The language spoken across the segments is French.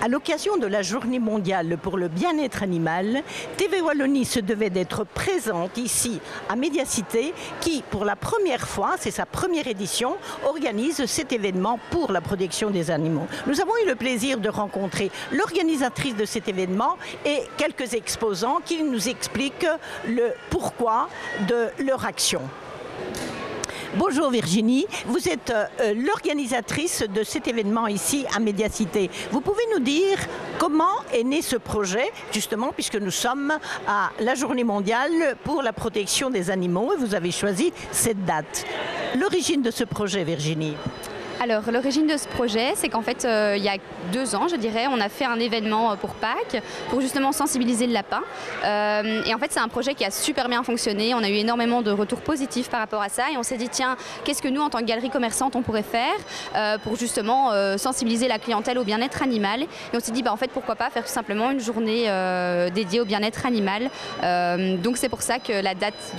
À l'occasion de la Journée mondiale pour le bien-être animal, TV Wallonie se devait d'être présente ici à Médiacité qui, pour la première fois, c'est sa première édition, organise cet événement pour la protection des animaux. Nous avons eu le plaisir de rencontrer l'organisatrice de cet événement et quelques exposants qui nous expliquent le pourquoi de leur action. Bonjour Virginie, vous êtes l'organisatrice de cet événement ici à Médiacité. Vous pouvez nous dire comment est né ce projet, justement, puisque nous sommes à la Journée mondiale pour la protection des animaux et vous avez choisi cette date. L'origine de ce projet, Virginie? Alors l'origine de ce projet, c'est qu'en fait il y a 2 ans, je dirais, on a fait un événement pour Pâques, pour justement sensibiliser le lapin. Et en fait c'est un projet qui a super bien fonctionné, on a eu énormément de retours positifs par rapport à ça et on s'est dit tiens, qu'est-ce que nous en tant que galerie commerçante on pourrait faire pour justement sensibiliser la clientèle au bien-être animal. Et on s'est dit en fait pourquoi pas faire tout simplement une journée dédiée au bien-être animal. Donc c'est pour ça que la date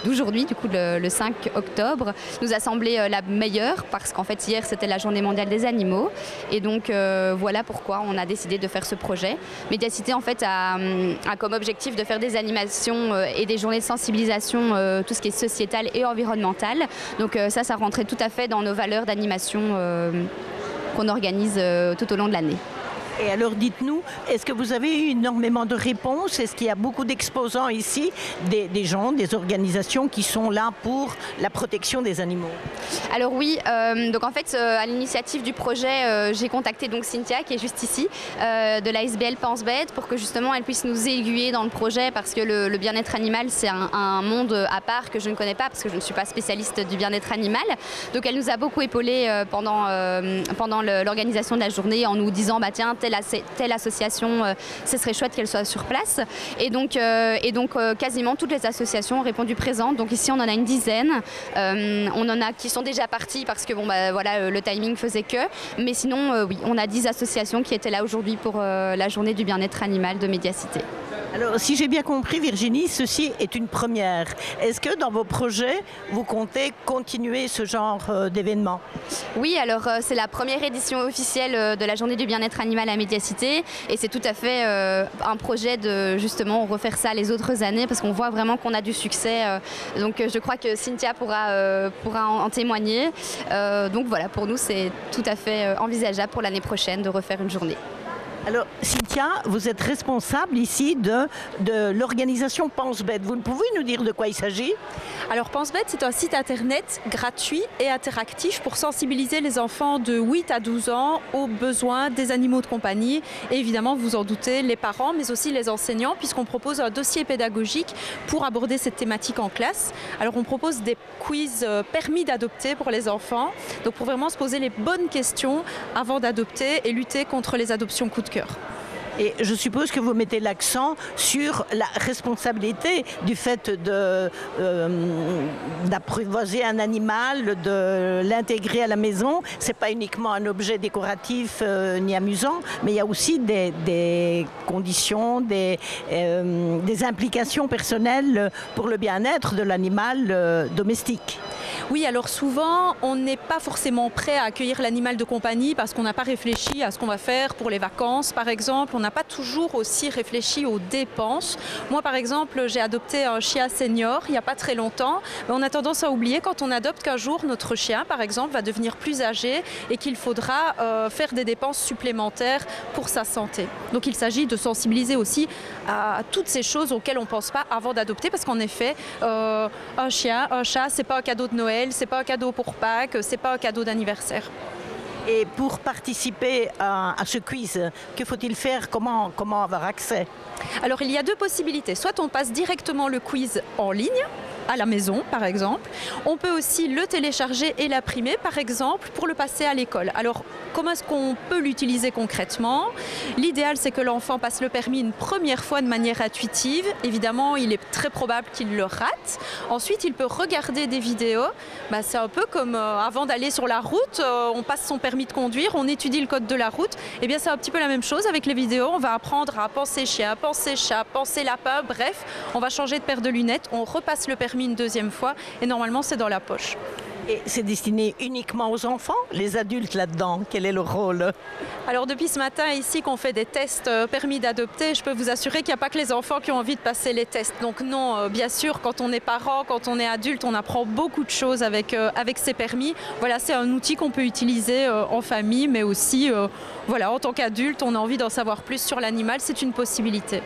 d'aujourd'hui, du coup le 5 octobre, nous a semblé la meilleure parce qu'en fait hier c'était la journée mondiale des animaux et donc voilà pourquoi on a décidé de faire ce projet. Médiacité en fait a comme objectif de faire des animations et des journées de sensibilisation, tout ce qui est sociétal et environnemental. Donc ça rentrait tout à fait dans nos valeurs d'animation qu'on organise tout au long de l'année. Et alors dites-nous, est-ce que vous avez eu énormément de réponses? Est-ce qu'il y a beaucoup d'exposants ici, des gens, des organisations qui sont là pour la protection des animaux? Alors oui, donc en fait à l'initiative du projet, j'ai contacté donc Cynthia qui est juste ici, de la SBL Pense-Bête pour que justement elle puisse nous aiguiller dans le projet parce que le bien-être animal c'est un monde à part que je ne connais pas parce que je ne suis pas spécialiste du bien-être animal. Donc elle nous a beaucoup épaulé pendant l'organisation de la journée en nous disant tiens, telle association, ce serait chouette qu'elle soit sur place. Et donc quasiment toutes les associations ont répondu présentes. Donc ici on en a une dizaine. On en a qui sont déjà partis parce que voilà, le timing faisait que. Mais sinon oui, on a 10 associations qui étaient là aujourd'hui pour la journée du bien-être animal de Médiacité. Alors, si j'ai bien compris, Virginie, ceci est une première. Est-ce que dans vos projets, vous comptez continuer ce genre d'événement? Oui, alors c'est la première édition officielle de la journée du bien-être animal à Médiacité et c'est tout à fait un projet de justement refaire ça les autres années parce qu'on voit vraiment qu'on a du succès. Donc je crois que Cynthia pourra en témoigner. Donc voilà, pour nous, c'est tout à fait envisageable pour l'année prochaine de refaire une journée. Alors, Cynthia, vous êtes responsable ici de l'organisation Pense-Bête. Vous pouvez nous dire de quoi il s'agit? Alors, Pense-Bête, c'est un site internet gratuit et interactif pour sensibiliser les enfants de 8 à 12 ans aux besoins des animaux de compagnie. Et évidemment, vous en doutez, les parents, mais aussi les enseignants, puisqu'on propose un dossier pédagogique pour aborder cette thématique en classe. Alors, on propose des quiz permis d'adopter pour les enfants, donc pour vraiment se poser les bonnes questions avant d'adopter et lutter contre les adoptions coup de cœur. Et je suppose que vous mettez l'accent sur la responsabilité du fait d'apprivoiser un animal, de l'intégrer à la maison. Ce n'est pas uniquement un objet décoratif ni amusant, mais il y a aussi des conditions, des implications personnelles pour le bien-être de l'animal domestique. Oui, alors souvent, on n'est pas forcément prêt à accueillir l'animal de compagnie parce qu'on n'a pas réfléchi à ce qu'on va faire pour les vacances, par exemple. On n'a pas toujours aussi réfléchi aux dépenses. Moi, par exemple, j'ai adopté un chien senior il n'y a pas très longtemps. Mais on a tendance à oublier quand on adopte qu'un jour, notre chien, par exemple, va devenir plus âgé et qu'il faudra faire des dépenses supplémentaires pour sa santé. Donc, il s'agit de sensibiliser aussi à toutes ces choses auxquelles on ne pense pas avant d'adopter parce qu'en effet, un chien, un chat, ce n'est pas un cadeau de Noël, c'est pas un cadeau pour Pâques, c'est pas un cadeau d'anniversaire. Et pour participer à ce quiz, que faut-il faire? Comment avoir accès? Alors il y a 2 possibilités. Soit on passe directement le quiz en ligne, à la maison par exemple. On peut aussi le télécharger et l'imprimer par exemple pour le passer à l'école. Alors comment est-ce qu'on peut l'utiliser concrètement? L'idéal c'est que l'enfant passe le permis une première fois de manière intuitive. Évidemment il est très probable qu'il le rate. Ensuite il peut regarder des vidéos. C'est un peu comme avant d'aller sur la route, on passe son permis de conduire, on étudie le code de la route. Et bien c'est un petit peu la même chose avec les vidéos. On va apprendre à penser chien, penser chat, penser lapin, bref, on va changer de paire de lunettes, on repasse le permis une deuxième fois et normalement c'est dans la poche. Et c'est destiné uniquement aux enfants? Les adultes là-dedans, quel est le rôle? Alors depuis ce matin ici qu'on fait des tests permis d'adopter, je peux vous assurer qu'il n'y a pas que les enfants qui ont envie de passer les tests. Donc non, bien sûr, quand on est parent, quand on est adulte, on apprend beaucoup de choses avec ces permis. Voilà, c'est un outil qu'on peut utiliser en famille, mais aussi voilà, en tant qu'adulte, on a envie d'en savoir plus sur l'animal, c'est une possibilité.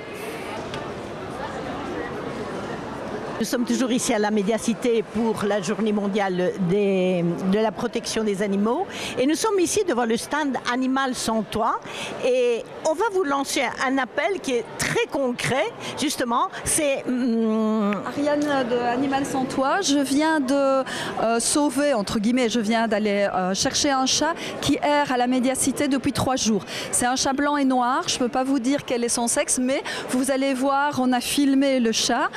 Nous sommes toujours ici à la Médiacité pour la journée mondiale de la protection des animaux et nous sommes ici devant le stand Animal sans toit et on va vous lancer un appel qui est très concret, justement, c'est... Ariane de Animal sans toit, je viens de sauver, entre guillemets, je viens d'aller chercher un chat qui erre à la Médiacité depuis 3 jours. C'est un chat blanc et noir, je ne peux pas vous dire quel est son sexe, mais vous allez voir, on a filmé le chat,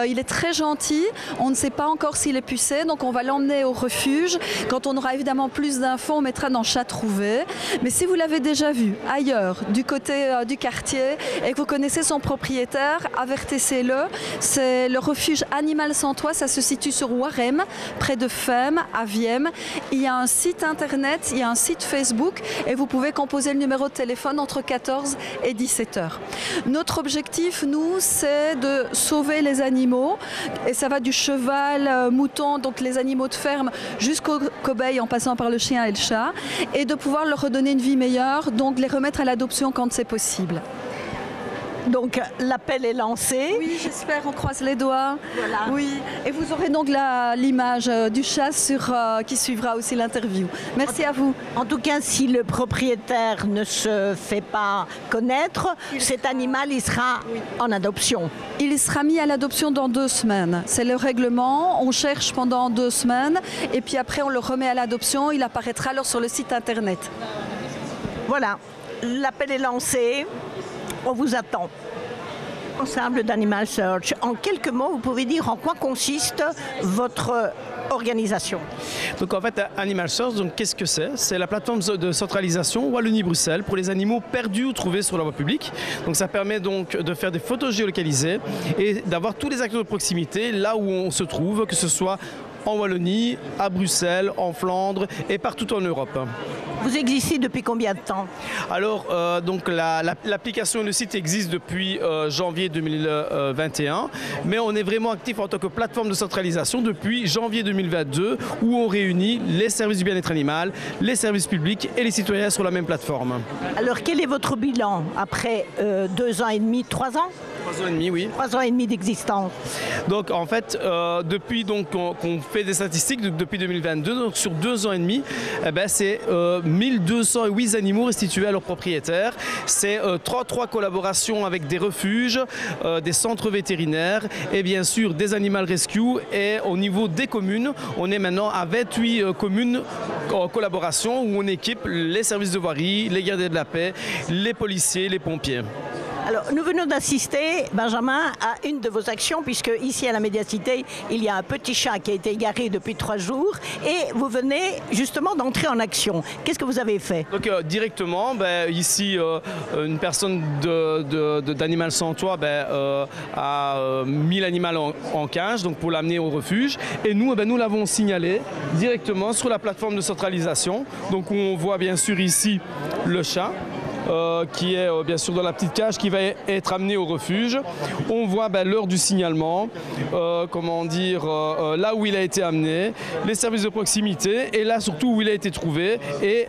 il est très gentil, on ne sait pas encore s'il est pucé, donc on va l'emmener au refuge. Quand on aura évidemment plus d'infos, on mettra dans Chat trouvé. Mais si vous l'avez déjà vu ailleurs, du côté du quartier, et que vous connaissez son propriétaire, avertissez-le. C'est le refuge Animal sans toit, ça se situe sur Warem, près de Fem, à Vième. Il y a un site internet, il y a un site Facebook, et vous pouvez composer le numéro de téléphone entre 14 et 17 heures. Notre objectif, nous, c'est de sauver les animaux. Et ça va du cheval, mouton, donc les animaux de ferme, jusqu'aux cobayes en passant par le chien et le chat. Et de pouvoir leur redonner une vie meilleure, donc les remettre à l'adoption quand c'est possible. Donc l'appel est lancé. Oui, j'espère, on croise les doigts. Voilà. Oui, et vous aurez donc l'image du chat qui suivra aussi l'interview. Merci à vous. En tout cas, si le propriétaire ne se fait pas connaître, cet animal il sera en adoption. Il sera mis à l'adoption dans 2 semaines. C'est le règlement, on cherche pendant 2 semaines et puis après on le remet à l'adoption, il apparaîtra alors sur le site internet. Voilà, l'appel est lancé. On vous attend. Ensemble d'Animal Search. En quelques mots, vous pouvez dire en quoi consiste votre organisation? Donc en fait, Animal Search, donc qu'est-ce que c'est? C'est la plateforme de centralisation Wallonie-Bruxelles pour les animaux perdus ou trouvés sur la voie publique. Donc ça permet donc de faire des photos géolocalisées et d'avoir tous les acteurs de proximité là où on se trouve, que ce soit en Wallonie, à Bruxelles, en Flandre et partout en Europe. Vous existez depuis combien de temps? Alors, donc l'application et le site existent depuis janvier 2021, mais on est vraiment actif en tant que plateforme de centralisation depuis janvier 2022, où on réunit les services du bien-être animal, les services publics et les citoyens sur la même plateforme. Alors, quel est votre bilan après 2 ans et demi, 3 ans? 3 ans et demi, oui. 3 ans et demi d'existence. Donc en fait, depuis qu'on fait des statistiques depuis 2022, donc sur 2 ans et demi, eh ben, c'est 1208 animaux restitués à leurs propriétaires. C'est 33 collaborations avec des refuges, des centres vétérinaires et bien sûr des animal rescue. Et au niveau des communes, on est maintenant à 28 communes en collaboration où on équipe les services de voirie, les gardiens de la paix, les policiers, les pompiers. Alors, nous venons d'assister, Benjamin, à une de vos actions, puisque ici à la Médiacité, il y a un petit chat qui a été égaré depuis 3 jours, et vous venez justement d'entrer en action. Qu'est-ce que vous avez fait? Donc directement, ici, une personne d'Animal sans toit a mis l'animal en cage, donc pour l'amener au refuge, et nous, nous l'avons signalé directement sur la plateforme de centralisation, donc où on voit bien sûr ici le chat. Qui est bien sûr dans la petite cage qui va être amené au refuge. On voit l'heure du signalement, là où il a été amené, les services de proximité et là surtout où il a été trouvé et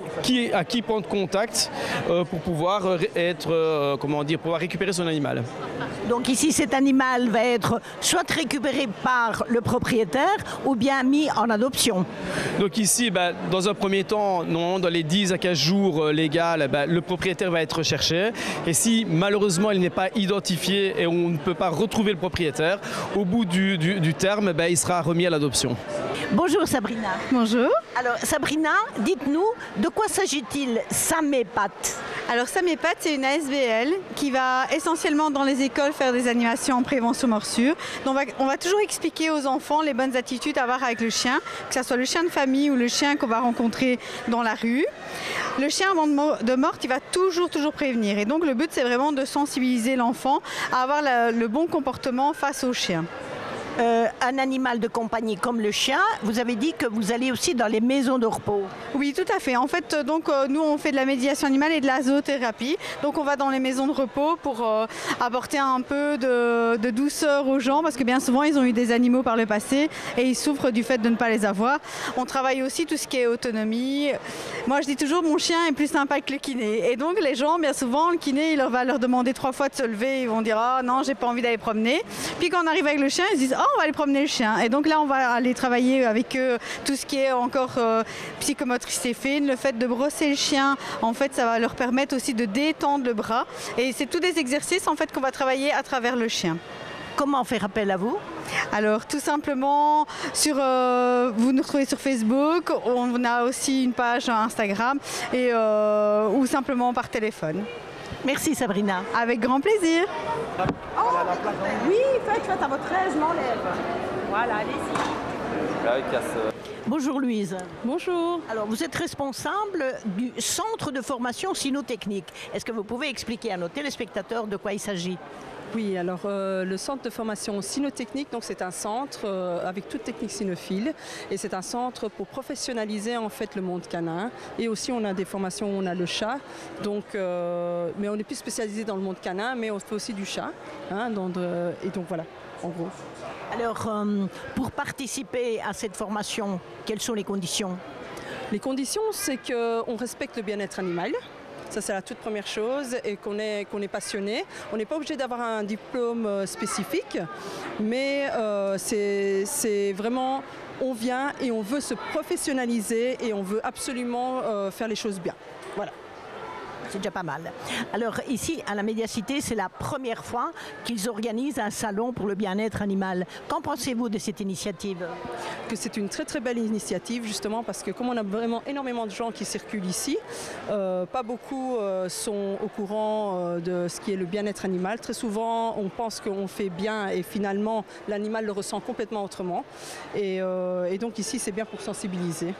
à qui prendre contact pour pouvoir pouvoir récupérer son animal. Donc ici, cet animal va être soit récupéré par le propriétaire ou bien mis en adoption. Donc ici, dans un premier temps, dans les 10 à 15 jours légaux, le propriétaire va être recherché. Et si malheureusement il n'est pas identifié et on ne peut pas retrouver le propriétaire, au bout du terme, il sera remis à l'adoption. Bonjour Sabrina. Bonjour. Alors Sabrina, dites-nous, de quoi s'agit-il Samépat? Alors Samépat, c'est une ASBL qui va essentiellement dans les écoles faire des animations en prévention morsure. Donc on va toujours expliquer aux enfants les bonnes attitudes à avoir avec le chien, que ce soit le chien de famille ou le chien qu'on va rencontrer dans la rue. Le chien avant de mordre, il va toujours prévenir. Et donc le but, c'est vraiment de sensibiliser l'enfant à avoir le bon comportement face au chien. un animal de compagnie comme le chien, vous avez dit que vous allez aussi dans les maisons de repos. Oui, tout à fait. En fait, donc, nous, on fait de la médiation animale et de la zoothérapie. Donc, on va dans les maisons de repos pour apporter un peu de douceur aux gens parce que bien souvent, ils ont eu des animaux par le passé et ils souffrent du fait de ne pas les avoir. On travaille aussi tout ce qui est autonomie. Moi, je dis toujours, mon chien est plus sympa que le kiné. Et donc, les gens, bien souvent, le kiné, il va leur demander 3 fois de se lever. Ils vont dire, ah non, j'ai pas envie d'aller promener. Puis quand on arrive avec le chien, ils se disent, oh, on va aller promener le chien. Et donc là, on va aller travailler avec eux tout ce qui est encore psychomotricité fine. Le fait de brosser le chien, en fait, ça va leur permettre aussi de détendre le bras. Et c'est tous des exercices, en fait, qu'on va travailler à travers le chien. Comment faire appel à vous? Alors tout simplement, vous nous retrouvez sur Facebook, on a aussi une page Instagram et, ou simplement par téléphone. Merci Sabrina. Avec grand plaisir. Oh, oui, faites à votre aise, je m'enlève. Voilà, allez-y. Bonjour Louise. Bonjour. Alors vous êtes responsable du centre de formation cynotechnique. Est-ce que vous pouvez expliquer à nos téléspectateurs de quoi il s'agit? Oui, alors le centre de formation cynotechnique, donc c'est un centre avec toute technique cynophile et c'est un centre pour professionnaliser en fait le monde canin et aussi on a des formations où on a le chat, donc, mais on est plus spécialisé dans le monde canin mais on fait aussi du chat, hein, et donc voilà, en gros. Alors pour participer à cette formation, quelles sont les conditions? Les conditions, c'est qu'on respecte le bien-être animal. Ça, c'est la toute première chose et qu'on est passionné. On n'est pas obligé d'avoir un diplôme spécifique, mais c'est vraiment, on vient et on veut se professionnaliser et on veut absolument faire les choses bien. Voilà. C'est déjà pas mal. Alors ici, à la Médiacité, c'est la première fois qu'ils organisent un salon pour le bien-être animal. Qu'en pensez-vous de cette initiative? Que c'est une très très belle initiative justement parce que comme on a vraiment énormément de gens qui circulent ici, pas beaucoup sont au courant de ce qui est le bien-être animal. Très souvent, on pense qu'on fait bien et finalement, l'animal le ressent complètement autrement. Et donc ici, c'est bien pour sensibiliser.